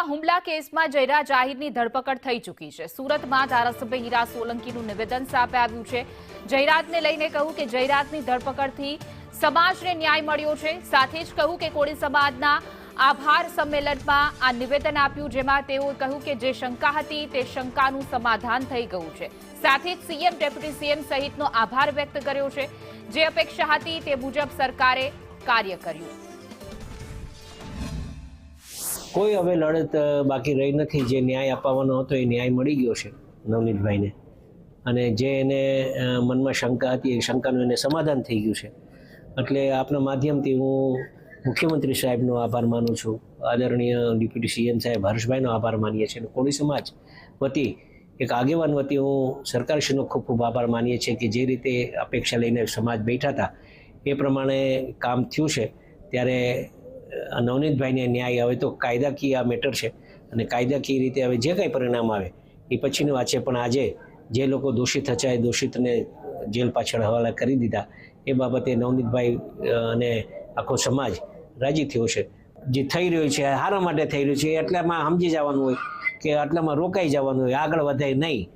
પુલવામા હુમલા કેસમાં જયરા જાહીરની ધરપકડ થઈ ચૂકી છે। સુરતમાં ધારાસભ્ય હીરા સોલંકીનું નિવેદન સામે આવ્યું છે। જયરાતને લઈને કહ્યું કે જયરાતની ધરપકડથી સમાજને ન્યાય મળ્યો છે। સાથે જ કહ્યું કે કોળી સમાજના આભાર સંમેલનમાં આ નિવેદન આપ્યું, જેમાં તેઓએ કહ્યું કે જે શંકા હતી તે શંકાનું સમાધાન થઈ ગયું છે। સાથે જ સીએમ, ડેપ્યુટી સીએમ સહિતનો આભાર વ્યક્ત કર્યો છે। જે અપેક્ષા હતી તે મુજબ સરકારે કાર્ય કર્યું। કોઈ હવે લડત બાકી રહી નથી। જે ન્યાય અપાવવાનો હતો એ ન્યાય મળી ગયો છે નવનીતભાઈને, અને જે એને મનમાં શંકા હતી એ શંકાનું એને સમાધાન થઈ ગયું છે। એટલે આપના માધ્યમથી હું મુખ્યમંત્રી સાહેબનો આભાર માનું છું, આદરણીય ડેપ્યુટી સીએમ સાહેબ હર્ષભાઈનો આભાર માનીએ છીએ, અને કોળી સમાજ વતી એક આગેવાન વતી હું સરકારશ્રીનો ખૂબ ખૂબ આભાર માનીએ છીએ કે જે રીતે અપેક્ષા લઈને સમાજ બેઠા હતા એ પ્રમાણે કામ થયું છે। ત્યારે નવનીતભાઈને ન્યાય આવે તો કાયદાકીય આ મેટર છે, અને કાયદાકીય રીતે હવે જે કંઈ પરિણામ આવે એ પછીની વાત છે। પણ આજે જે લોકો દોષિત થયા એ દોષિતને જેલ પાછળ હવાલા કરી દીધા એ બાબતે નવનીતભાઈ અને આખો સમાજ રાજી થયો છે। જે થઈ રહ્યું છે સારા માટે થઈ રહ્યું છે, એટલામાં સમજી જવાનું હોય કે આટલામાં રોકાઈ જવાનું હોય, આગળ વધાય નહીં।